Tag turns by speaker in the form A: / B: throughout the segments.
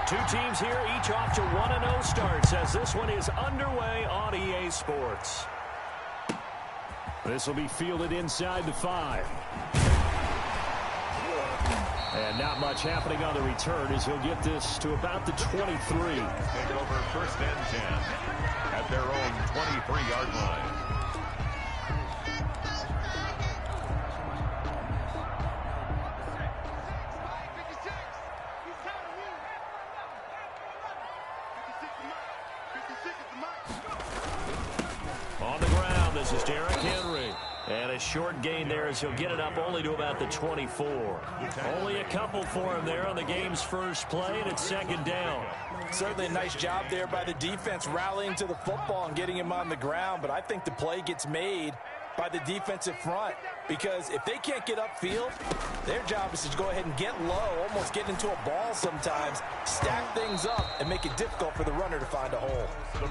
A: Two teams here, each off to 1-0 starts as this one is underway on EA Sports. This will be fielded inside the 5. And not much happening on the return as he'll get this to about the 23.
B: Take over 1st and 10 at their own 23-yard line.
A: On the ground, this is Derrick Henry. And a short gain there as he'll get it up only to about the 24. Only a couple for him there on the game's first play, and it's 2nd down.
C: Certainly a nice job there by the defense rallying to the football and getting him on the ground, but I think the play gets made by the defensive front because if they can't get upfield, their job is to go ahead and get low, almost get into a ball sometimes, stack things up, and make it difficult for the runner to find a hole.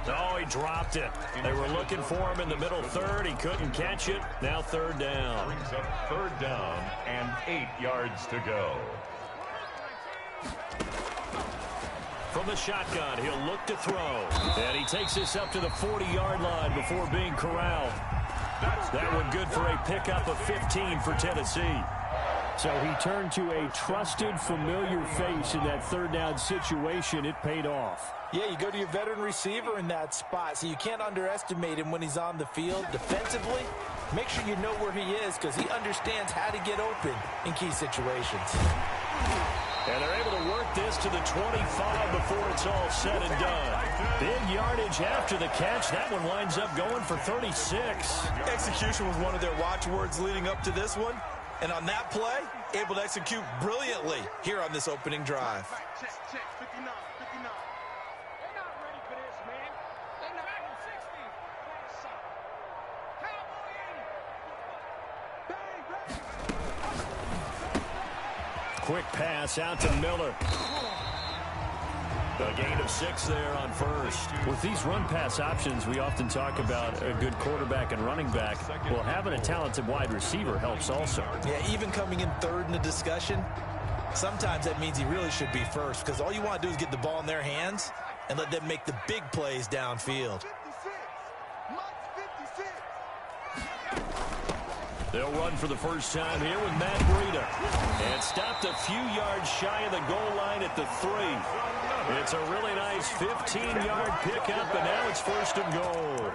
A: Oh, he dropped it. They were looking for him in the middle third. He couldn't catch it. Now 3rd down.
B: Brings up 3rd down and 8 yards to go.
A: From the shotgun, he'll look to throw. And he takes this up to the 40-yard line before being corralled. That one good for a pickup of 15 for Tennessee. So he turned to a trusted, familiar face in that 3rd down situation. It paid off.
C: Yeah, you go to your veteran receiver in that spot, so you can't underestimate him when he's on the field defensively. Make sure you know where he is because he understands how to get open in key situations.
A: And they're able to work this to the 25 before it's all said and done. Big yardage after the catch. That one winds up going for 36.
C: Execution was one of their watchwords leading up to this one. And on that play, able to execute brilliantly here on this opening drive.
D: Check, 59, 59. They're not ready for this, man. They're not in 60. Cowboy 80. Bang, bang.
A: Quick pass out to Miller. A gain of 6 there on first. With these run-pass options, we often talk about a good quarterback and running back. Well, having a talented wide receiver helps also.
C: Yeah, even coming in third in the discussion, sometimes that means he really should be first because all you want to do is get the ball in their hands and let them make the big plays downfield.
D: 56. Mike's 56.
A: They'll run for the first time here with Matt Breida. And stopped a few yards shy of the goal line at the 3. It's a really nice 15-yard pickup, and now it's 1st and goal.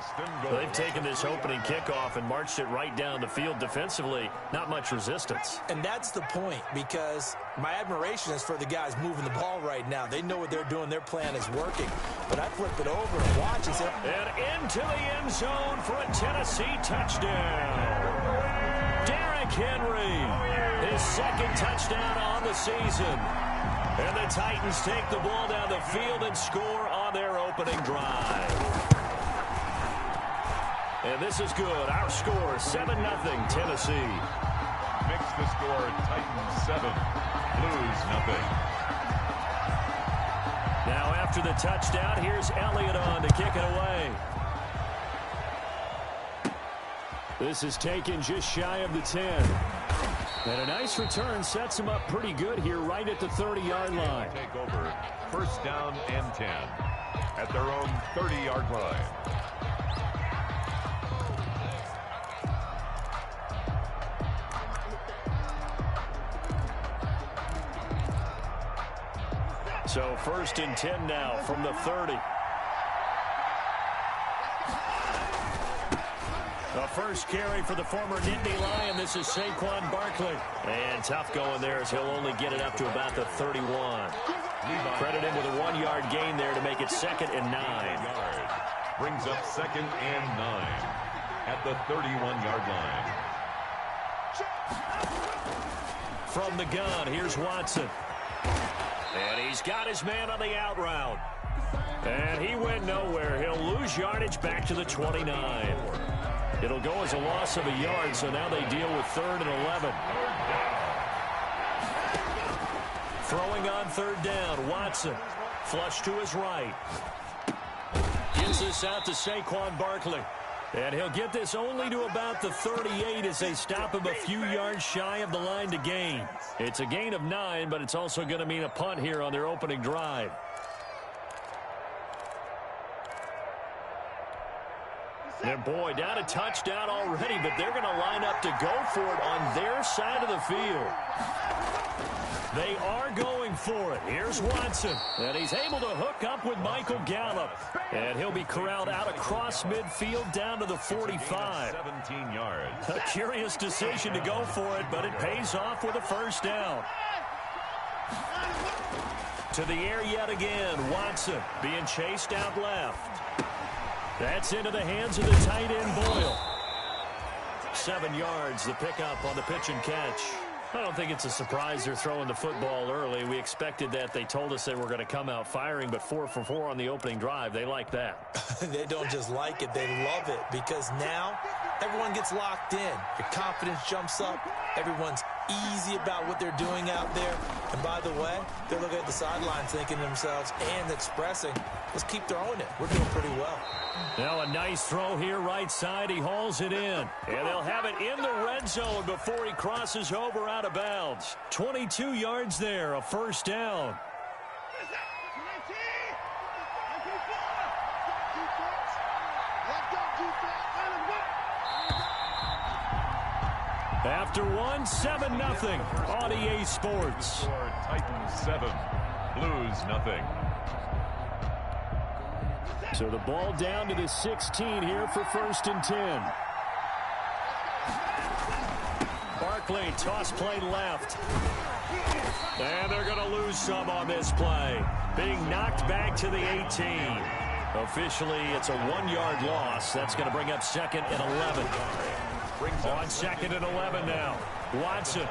A: They've taken this opening kickoff and marched it right down the field defensively. Not much resistance.
C: And that's the point, because my admiration is for the guys moving the ball right now. They know what they're doing. Their plan is working. But I flip it over and watch and say,
A: and into the end zone for a Tennessee touchdown. Derrick Henry, his 2nd touchdown on the season. And the Titans take the ball down the field and score on their opening drive. And this is good. Our score, 7-0 Tennessee.
B: Mix the score, Titans 7, Blues 0.
A: Now after the touchdown, here's Elliott on to kick it away. This is taken just shy of the 10. And a nice return sets him up pretty good here right at the 30-yard line.
B: Take over 1st down and 10 at their own 30-yard line.
A: So 1st and 10 now from the 30. The first carry for the former Nittany Lion. This is Saquon Barkley. And tough going there as he'll only get it up to about the 31. Credit him with a 1-yard gain there to make it 2nd and 9.
B: Brings up 2nd and 9 at the 31-yard line.
A: From the gun, here's Watson. And he's got his man on the out route. And he went nowhere. He'll lose yardage back to the 29. It'll go as a loss of a yard, so now they deal with 3rd and 11. Throwing on 3rd down, Watson. Flush to his right. Gets this out to Saquon Barkley. And he'll get this only to about the 38 as they stop him a few yards shy of the line to gain. It's a gain of 9, but it's also going to mean a punt here on their opening drive. And boy, down a touchdown already, but they're going to line up to go for it on their side of the field. They are going for it. Here's Watson. And he's able to hook up with Michael Gallup. And he'll be corralled out across midfield down to the 45.
B: 17 yards.
A: A curious decision to go for it, but it pays off with a first down. To the air yet again. Watson being chased out left. That's into the hands of the tight end, Boyle. 7 yards, the pickup on the pitch and catch. I don't think it's a surprise they're throwing the football early. We expected that. They told us they were going to come out firing, but 4 for 4 on the opening drive. They like that.
C: They don't just like it, they love it, because now everyone gets locked in. Your confidence jumps up. Everyone's easy about what they're doing out there. And by the way, they're looking at the sidelines thinking to themselves and expressing, let's keep throwing it. We're doing pretty well.
A: Now a nice throw here right side. He hauls it in. And they'll have it in the red zone before he crosses over out of bounds. 22 yards there, a first down. After one, 7-0 on EA Sports.
B: Titans 7, Blues nothing.
A: So the ball down to the 16 here for 1st and 10. Barkley, toss play left. And they're going to lose some on this play. Being knocked back to the 18. Officially, it's a 1-yard loss. That's going to bring up 2nd and 11. On 2nd and 11 now. Watson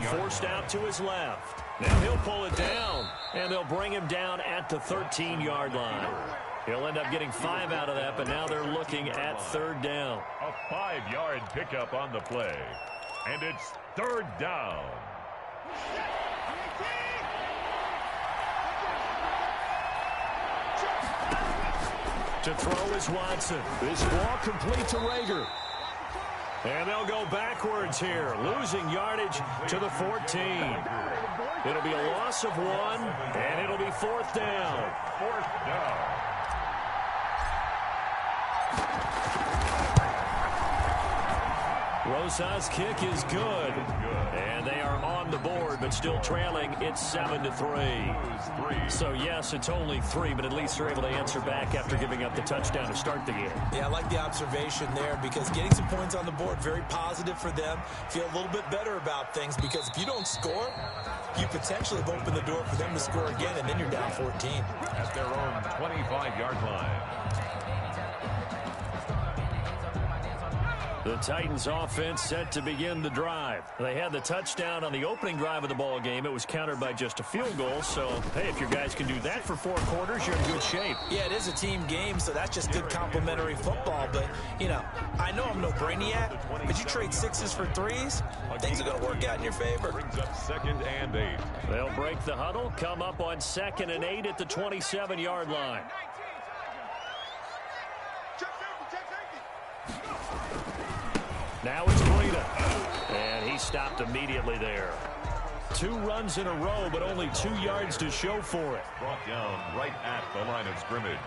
A: forced out to his left. Now he'll pull it down, and they'll bring him down at the 13-yard line. He'll end up getting 5 out of that, but now they're looking at 3rd down.
B: A 5-yard pickup on the play. And it's 3rd down.
A: To throw is Watson. This ball complete to Rager. And they'll go backwards here, losing yardage to the 14. It'll be a loss of 1, and it'll be 4th down.
B: 4th down.
A: Rosas' kick is good. And they are on the board, but still trailing. It's 7-3. So, yes, it's only 3, but at least they're able to answer back after giving up the touchdown to start the game.
C: Yeah, I like the observation there, because getting some points on the board, very positive for them. Feel a little bit better about things, because if you don't score, you potentially have opened the door for them to score again, and then you're down 14.
B: At their own 25-yard line.
A: The Titans offense set to begin the drive. They had the touchdown on the opening drive of the ball game. It was countered by just a field goal. So, hey, if your guys can do that for 4 quarters, you're in good shape.
C: Yeah, it is a team game, so that's just good complimentary football. But, you know, I know I'm no brainiac, but you trade 6s for 3s, things are going to work out in your favor.
B: Brings up 2nd and 8.
A: They'll break the huddle, come up on 2nd and 8 at the 27-yard line. Now it's Breida. And he stopped immediately there. 2 runs in a row, but only 2 yards to show for it.
B: Brought down right at the line of scrimmage.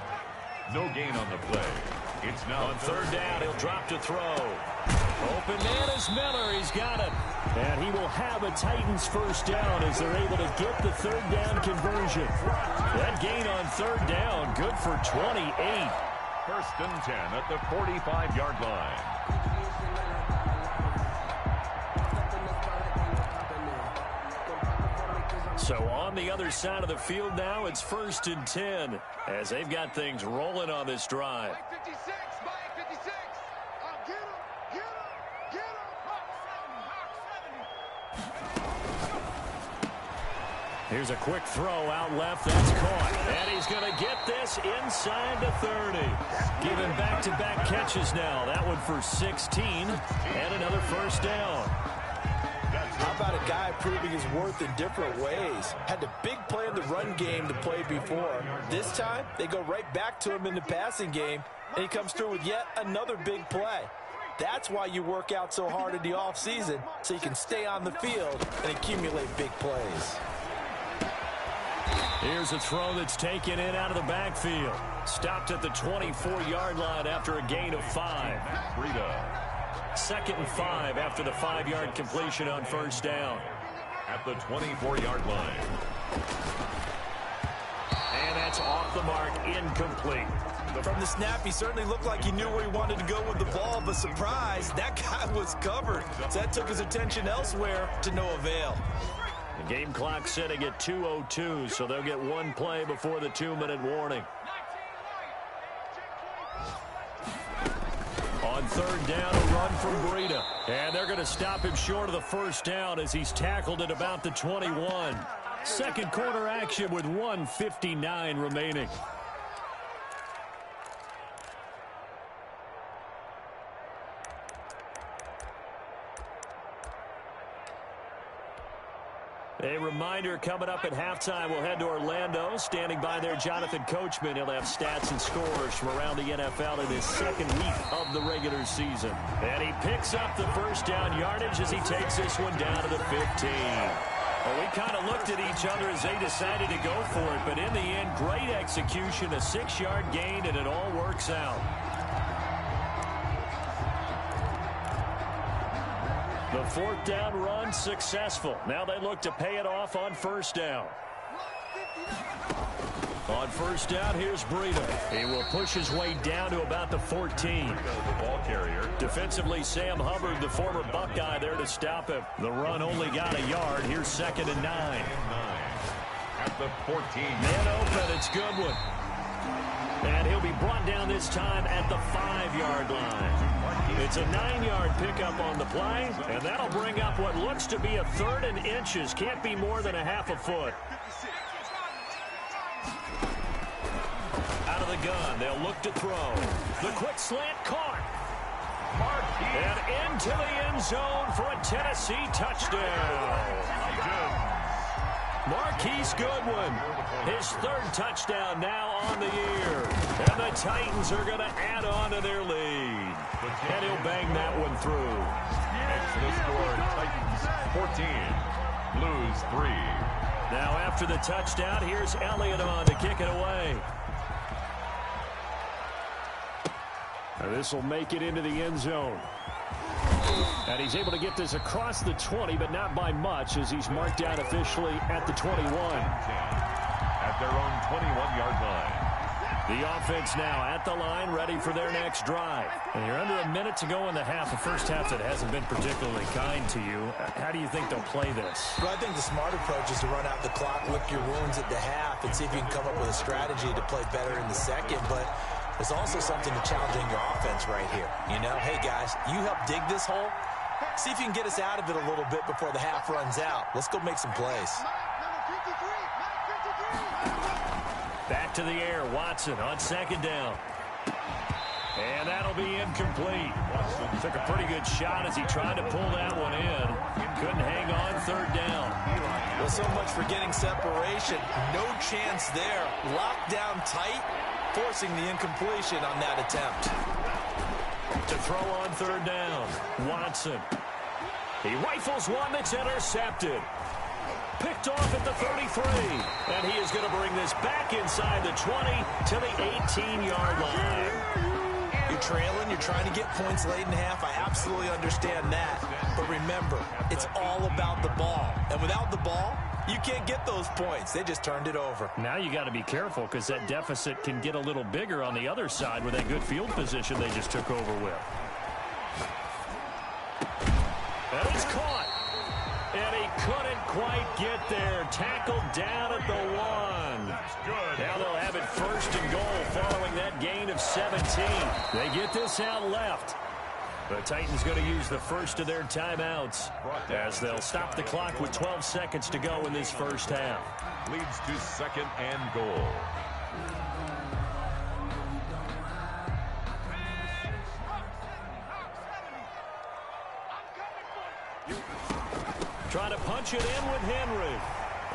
B: No gain on the play. It's now
A: on 3rd down. He'll drop to throw. Open man is Miller. He's got it. And he will have a Titans first down as they're able to get the 3rd down conversion. That gain on 3rd down, good for 28.
B: 1st and 10 at the 45-yard line.
A: So on the other side of the field now, it's 1st and 10 as they've got things rolling on this drive.
D: Mike 56, Mike 56. Get him, get him, get him.
A: Here's a quick throw out left. That's caught. And he's going to get this inside the 30. Giving back-to-back catches now. That one for 16 and another first down.
C: How about a guy proving his worth in different ways? Had the big play in the run game to play before. This time, they go right back to him in the passing game, and he comes through with yet another big play. That's why you work out so hard in the offseason, so you can stay on the field and accumulate big plays.
A: Here's a throw that's taken in out of the backfield. Stopped at the 24-yard line after a gain of 5.
B: Breida.
A: 2nd and 5 after the 5-yard completion on first down.
B: At the 24-yard line.
A: And that's off the mark, incomplete.
C: From the snap, he certainly looked like he knew where he wanted to go with the ball, but surprise, that guy was covered. So that took his attention elsewhere to no avail.
A: The game clock sitting at 2:02, so they'll get one play before the 2-minute warning. On third down, a run from Breida. And they're going to stop him short of the first down as he's tackled at about the 21. Second quarter action with 1:59 remaining. A reminder, coming up at halftime, we'll head to Orlando. Standing by there, Jonathan Coachman. He'll have stats and scores from around the NFL in his second week of the regular season. And he picks up the first down yardage as he takes this one down to the 15. Well, we kind of looked at each other as they decided to go for it, but in the end, great execution, a 6-yard gain, and it all works out. The fourth down run successful. Now they look to pay it off on first down. On first down, here's Breida. He will push his way down to about the 14.
B: The ball carrier.
A: Defensively, Sam Hubbard, the former Buckeye, there to stop him. The run only got a yard. Here's 2nd and 9.
B: At the 14.
A: Man open, it's Goodwin. And he'll be brought down this time at the 5-yard line. It's a 9-yard pickup on the play, and that'll bring up what looks to be a 3rd and inches. Can't be more than a half a foot. Out of the gun, they'll look to throw. The quick slant caught. And into the end zone for a Tennessee touchdown. Marquise Goodwin, his 3rd touchdown now on the year. And the Titans are going to add on to their lead. And he'll bang that one through.
B: Extra score, Titans 14, Blues 3.
A: Now after the touchdown, here's Elliott on to kick it away. Now this will make it into the end zone. And he's able to get this across the 20, but not by much, as he's marked down officially at the 21.
B: At their own 21-yard line.
A: The offense now at the line, ready for their next drive. And you're under a minute to go in the half, a first half that hasn't been particularly kind to you. How do you think they'll play this?
C: Well, I think the smart approach is to run out the clock, lick your wounds at the half, and see if you can come up with a strategy to play better in the second. But there's also something to challenging your offense right here. You know, hey, guys, you help dig this hole. See if you can get us out of it a little bit before the half runs out. Let's go make some plays.
A: Back to the air, Watson on 2nd down. And that'll be incomplete. Took a pretty good shot as he tried to pull that one in. Couldn't hang on 3rd down.
C: Well, so much for getting separation. No chance there. Locked down tight, forcing the incompletion on that attempt.
A: To throw on 3rd down, Watson. He rifles one that's intercepted. Picked off at the 33. And he is going to bring this back inside the 20 to the 18-yard line.
C: You're trailing. You're trying to get points late in half. I absolutely understand that. But remember, it's all about the ball. And without the ball, you can't get those points. They just turned it over.
A: Now you got to be careful because that deficit can get a little bigger on the other side with that good field position they just took over with. And it's caught. And he couldn't quite get there. Tackled down at the 1. Now they'll have it 1st and goal following that gain of 17. They get this out left. The Titans going to use the first of their timeouts as they'll stop the clock with 12 seconds to go in this first half.
B: Leads to 2nd and goal.
A: Trying to punch it in with Henry.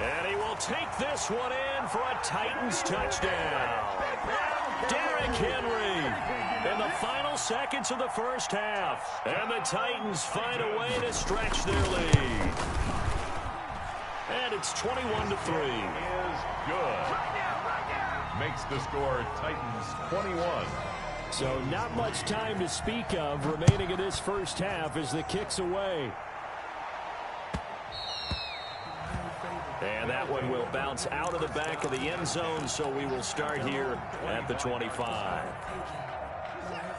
A: And he will take this one in for a Titans touchdown. Derrick Henry in the final seconds of the first half. And the Titans find a way to stretch their lead. And it's 21-3.
B: is good. Makes the score Titans 21.
A: So not much time to speak of remaining in this first half as the kick's away. And that one will bounce out of the back of the end zone, so we will start here at the 25.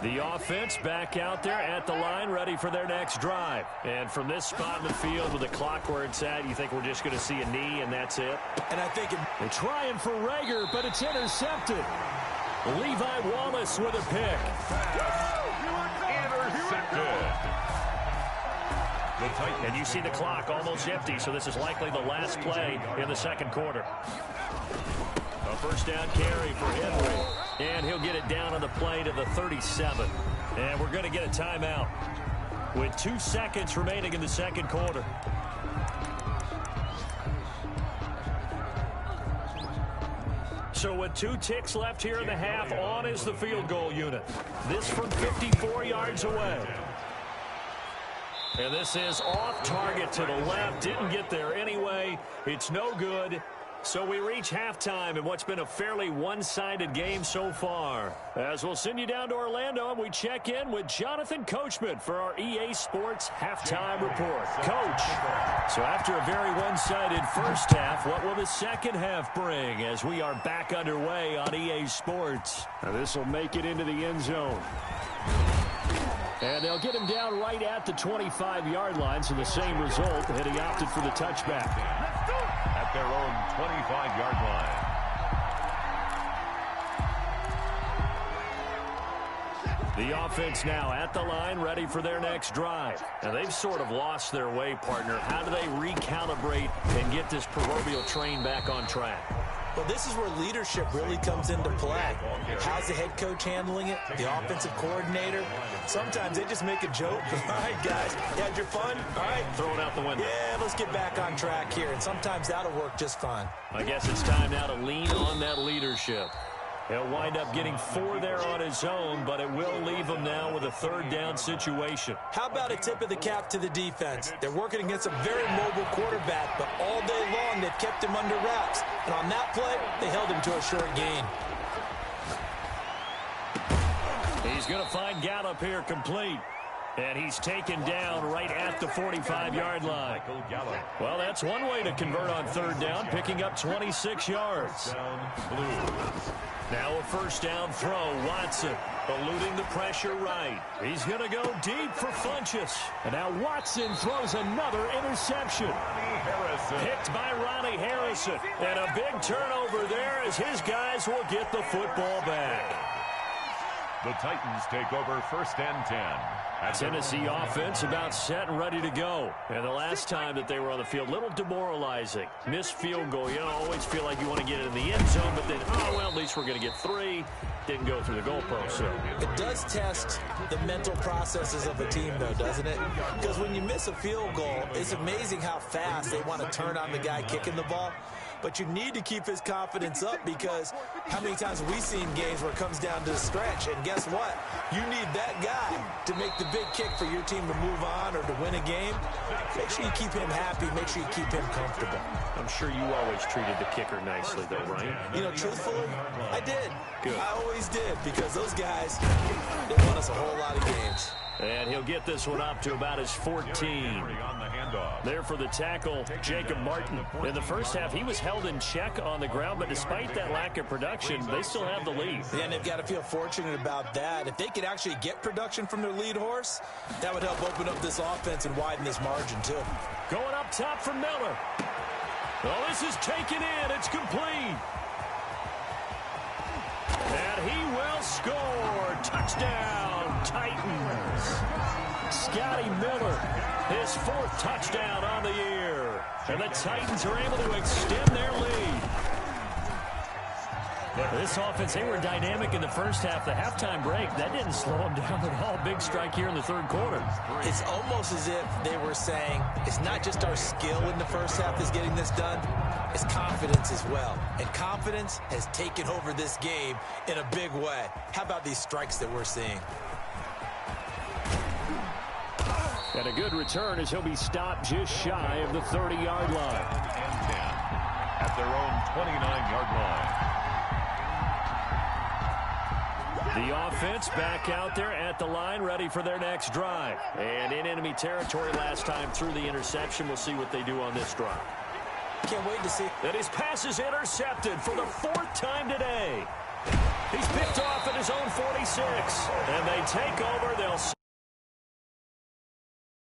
A: The offense back out there at the line, ready for their next drive. And from this spot in the field with the clock where it's at, you think we're just going to see a knee and that's it?
C: And I think
A: they're trying for Reagor, but it's intercepted. Levi Wallace with a pick.
B: Intercepted.
A: And you see the clock almost empty, so this is likely the last play in the second quarter. A first down carry for Henry. And he'll get it down on the play to the 37. And we're going to get a timeout with 2 seconds remaining in the second quarter. So with 2 ticks left here in the half, on is the field goal unit. This from 54 yards away. And this is off target to the left. Didn't get there anyway. It's no good. So we reach halftime in what's been a fairly one-sided game so far. As we'll send you down to Orlando, and we check in with Jonathan Coachman for our EA Sports Halftime Report. Coach, so after a very one-sided first half, what will the second half bring as we are back underway on EA Sports? Now this will make it into the end zone. And they'll get him down right at the 25-yard line, so the same result, and he opted for the touchback.
B: At their own 25-yard line.
A: The offense now at the line, ready for their next drive. Now, they've sort of lost their way, partner. How do they recalibrate and get this proverbial train back on track?
C: Well, this is where leadership really comes into play. How's the head coach handling it? The offensive coordinator? Sometimes they just make a joke. All right, guys, you had your fun? All right.
A: Throw it out the window.
C: Yeah, let's get back on track here. And sometimes that'll work just fine.
A: I guess it's time now to lean on that leadership. He'll wind up getting 4 there on his own, but it will leave him now with a third down situation.
C: How about a tip of the cap to the defense? They're working against a very mobile quarterback, but all day long they've kept him under wraps. And on that play, they held him to a short gain.
A: He's going to find Gallup here complete. And he's taken down right at the 45-yard line. Well, that's one way to convert on third down, picking up 26 yards. Now a first down throw. Watson eluding the pressure right. He's going to go deep for Funchess. And now Watson throws another interception. Picked by Ronnie Harrison. And a big turnover there as his guys will get the football back.
B: The Titans take over first and 10.
A: Tennessee offense about set and ready to go. And the last time that they were on the field, a little demoralizing. Missed field goal. You know, always feel like you want to get it in the end zone, but then, oh, well, at least we're going to get 3. Didn't go through the goalpost. So
C: it does test the mental processes of a team, though, doesn't it? Because when you miss a field goal, it's amazing how fast they want to turn on the guy kicking the ball. But you need to keep his confidence up because how many times have we seen games where it comes down to the stretch? And guess what? You need that guy to make the big kick for your team to move on or to win a game. Make sure you keep him happy. Make sure you keep him comfortable.
A: I'm sure you always treated the kicker nicely, though, right?
C: You know, truthfully, I did.
A: Good.
C: I always did because those guys, they won us a whole lot of games.
A: And he'll get this one up to about his 14. There for the tackle, Jacob Martin. In the first half, he was held in check on the ground, but despite that lack of production, they still have the lead.
C: Yeah, and they've got to feel fortunate about that. If they could actually get production from their lead horse, that would help open up this offense and widen this margin, too.
A: Going up top for Miller. Oh, this is taken in. It's complete. And he will score. Touchdown, Titans. Scotty Miller, his 4th touchdown on the year. And the Titans are able to extend their lead. This offense, they were dynamic in the first half. The halftime break, that didn't slow them down at all. Big strike here in the third quarter.
C: It's almost as if they were saying, it's not just our skill in the first half that's getting this done, it's confidence as well. And confidence has taken over this game in a big way. How about these strikes that we're seeing?
A: And a good return as he'll be stopped just shy of the 30-yard line.
B: at their own 29-yard line.
A: The offense back out there at the line, ready for their next drive. And in enemy territory last time through the interception. We'll see what they do on this drive.
C: Can't wait to see.
A: And his pass is intercepted for the 4th time today. He's picked off at his own 46. And they take over. They'll